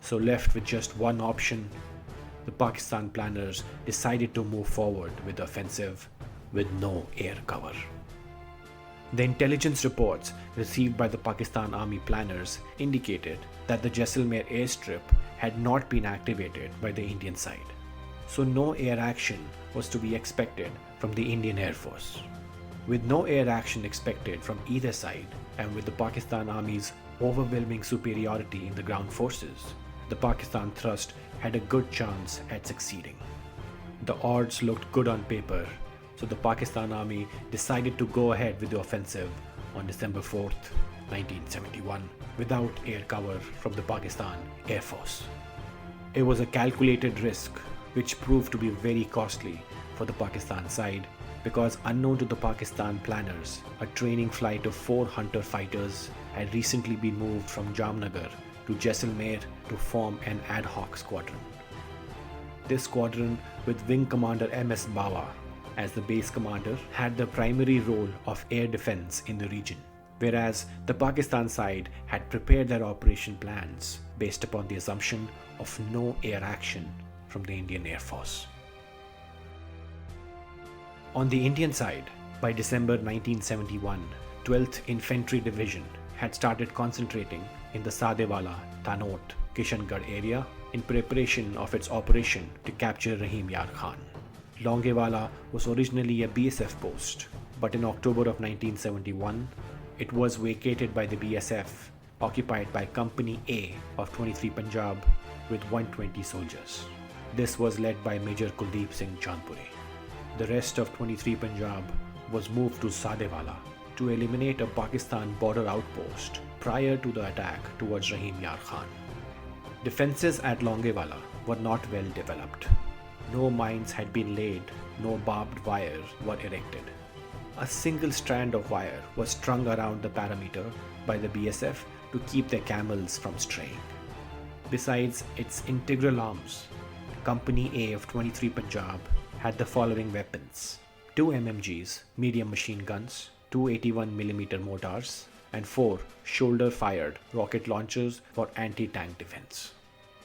So left with just one option, the Pakistan planners decided to move forward with the offensive with no air cover. The intelligence reports received by the Pakistan Army planners indicated that the Jaisalmer airstrip had not been activated by the Indian side, so no air action was to be expected from the Indian Air Force. With no air action expected from either side, and with the Pakistan Army's overwhelming superiority in the ground forces, the Pakistan thrust had a good chance at succeeding. The odds looked good on paper, so the Pakistan Army decided to go ahead with the offensive on December 4th, 1971, without air cover from the Pakistan Air Force. It was a calculated risk which proved to be very costly for the Pakistan side because, unknown to the Pakistan planners, a training flight of 4 Hunter fighters had recently been moved from Jamnagar to Jaisalmer to form an ad hoc squadron. This squadron, with Wing Commander M.S. Bawa as the base commander, had the primary role of air defense in the region, whereas the Pakistan side had prepared their operation plans based upon the assumption of no air action from the Indian Air Force. On the Indian side, by December 1971, 12th Infantry Division had started concentrating in the Sadewala, Tanot, Kishangarh area in preparation of its operation to capture Rahim Yar Khan. Longewala was originally a BSF post, but in October of 1971, it was vacated by the BSF, occupied by Company A of 23 Punjab with 120 soldiers. This was led by Major Kuldeep Singh Chandpuri. The rest of 23 Punjab was moved to Sadewala to eliminate a Pakistan border outpost prior to the attack towards Rahim Yar Khan. Defences at Longewala were not well developed. No mines had been laid, no barbed wire were erected. A single strand of wire was strung around the perimeter by the BSF to keep their camels from straying. Besides its integral arms, Company A of 23 Punjab had the following weapons: 2 MMGs, medium machine guns, 2 81mm mortars, and 4 shoulder-fired rocket launchers for anti-tank defense.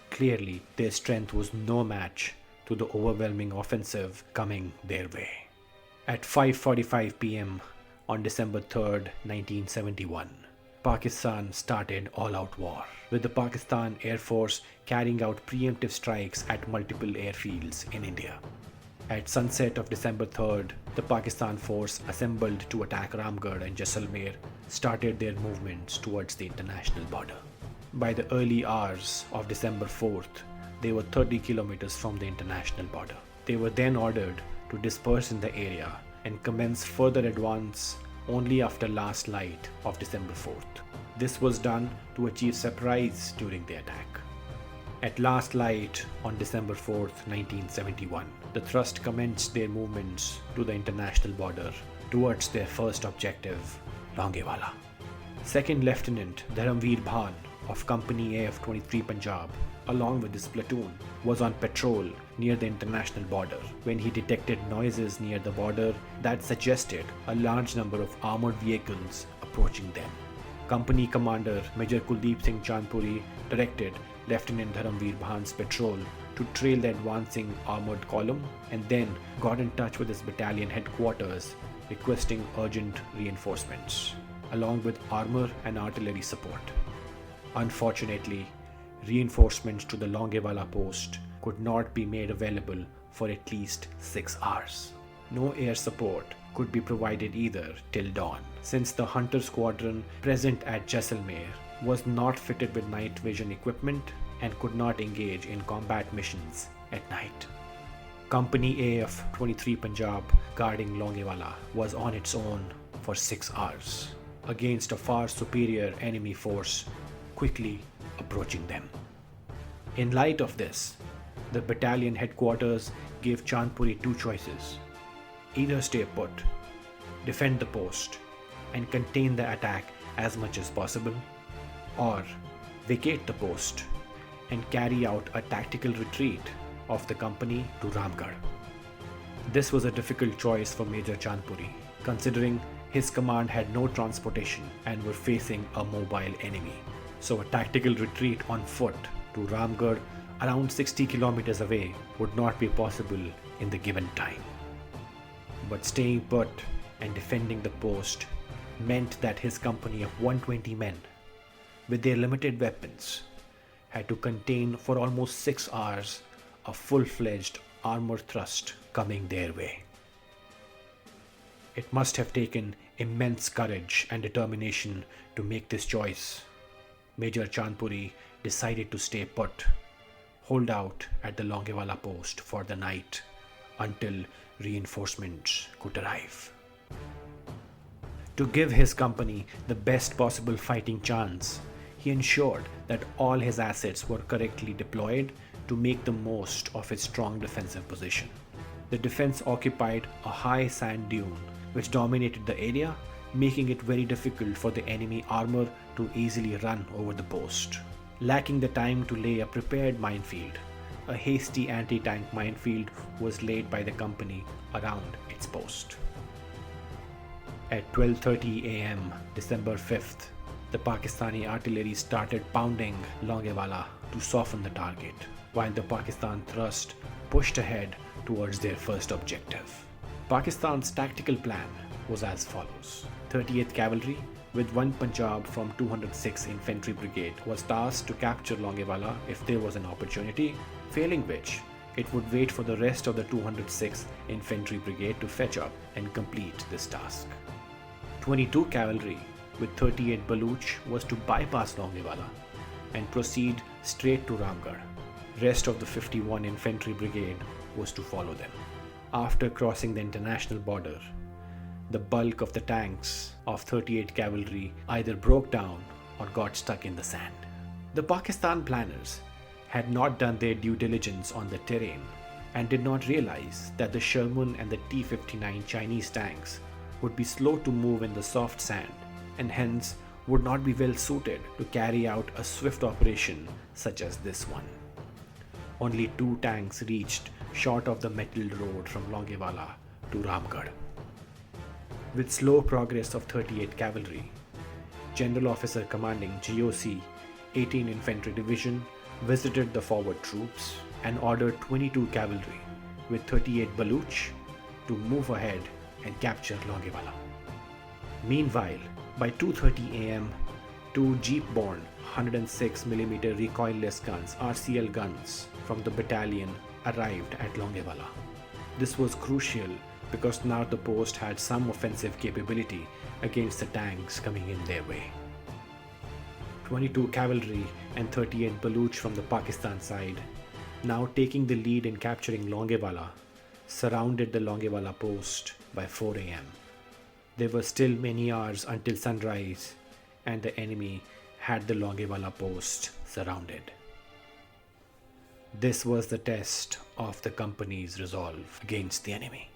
Clearly, their strength was no match to the overwhelming offensive coming their way. At 5:45 p.m. on December 3rd, 1971, Pakistan started all-out war, with the Pakistan Air Force carrying out preemptive strikes at multiple airfields in India. At sunset of December 3rd, the Pakistan force assembled to attack Ramgarh and Jaisalmer started their movements towards the international border. By the early hours of December 4th, they were 30 kilometers from the international border. They were then ordered to disperse in the area and commence further advance only after last light of December 4th. This was done to achieve surprise during the attack. At last light on December 4th, 1971, the thrust commenced their movements to the international border towards their first objective, Longewala. Second Lieutenant Rahim Yar of Company A of 23 Punjab, along with his platoon, was on patrol near the international border when he detected noises near the border that suggested a large number of armored vehicles approaching them. Company Commander Major Kuldeep Singh Chandpuri directed Lieutenant Rahim Yar's patrol to trail the advancing armored column and then got in touch with his battalion headquarters requesting urgent reinforcements, along with armor and artillery support. Unfortunately, reinforcements to the Longewala post could not be made available for at least 6 hours. No air support could be provided either till dawn, since the Hunter squadron present at Jaisalmer was not fitted with night vision equipment and could not engage in combat missions at night. Company A of 23 Punjab guarding Longewala was on its own for 6 hours against a far superior enemy force quickly approaching them. In light of this, the battalion headquarters gave Chandpuri 2 choices: either stay put, defend the post, and contain the attack as much as possible, or vacate the post and carry out a tactical retreat of the company to Ramgarh. This was a difficult choice for Major Chandpuri, considering his command had no transportation and were facing a mobile enemy. So a tactical retreat on foot to Ramgarh, around 60 kilometers away, would not be possible in the given time. But staying put and defending the post meant that his company of 120 men, with their limited weapons, had to contain for almost 6 hours a full-fledged armor thrust coming their way. It must have taken immense courage and determination to make this choice. Major Chandpuri decided to stay put, hold out at the Longewala post for the night until reinforcements could arrive. To give his company the best possible fighting chance, he ensured that all his assets were correctly deployed to make the most of his strong defensive position. The defense occupied a high sand dune which dominated the area, making it very difficult for the enemy armor to easily run over the post. Lacking the time to lay a prepared minefield, a hasty anti-tank minefield was laid by the company around its post. At 12:30 am, December 5th, the Pakistani artillery started pounding Longewala to soften the target, while the Pakistan thrust pushed ahead towards their first objective. Pakistan's tactical plan was as follows. 38th Cavalry, with 1 Punjab from 206 Infantry Brigade, was tasked to capture Longewala if there was an opportunity, failing which it would wait for the rest of the 206th Infantry Brigade to fetch up and complete this task. 22 Cavalry, with 38 Baluch, was to bypass Longewala and proceed straight to Ramgarh. Rest of the 51 Infantry Brigade was to follow them. After crossing the international border, the bulk of the tanks of 38 Cavalry either broke down or got stuck in the sand. The Pakistan planners had not done their due diligence on the terrain and did not realize that the Sherman and the T-59 Chinese tanks would be slow to move in the soft sand and hence would not be well suited to carry out a swift operation such as this one. Only 2 tanks reached short of the metalled road from Longewala to Ramgarh. With slow progress of 38 Cavalry, General Officer Commanding GOC 18 Infantry Division visited the forward troops and ordered 22 Cavalry with 38 Baluch to move ahead and capture Longewala. Meanwhile, by 2:30 am, 2 Jeep-borne 106mm recoilless guns, RCL guns, from the battalion arrived at Longewala. This was crucial because now the post had some offensive capability against the tanks coming in their way. 22 Cavalry and 38 Baluch from the Pakistan side, now taking the lead in capturing Longewala, surrounded the Longewala post by 4 am. There were still many hours until sunrise and the enemy had the Longewala post surrounded. This was the test of the company's resolve against the enemy.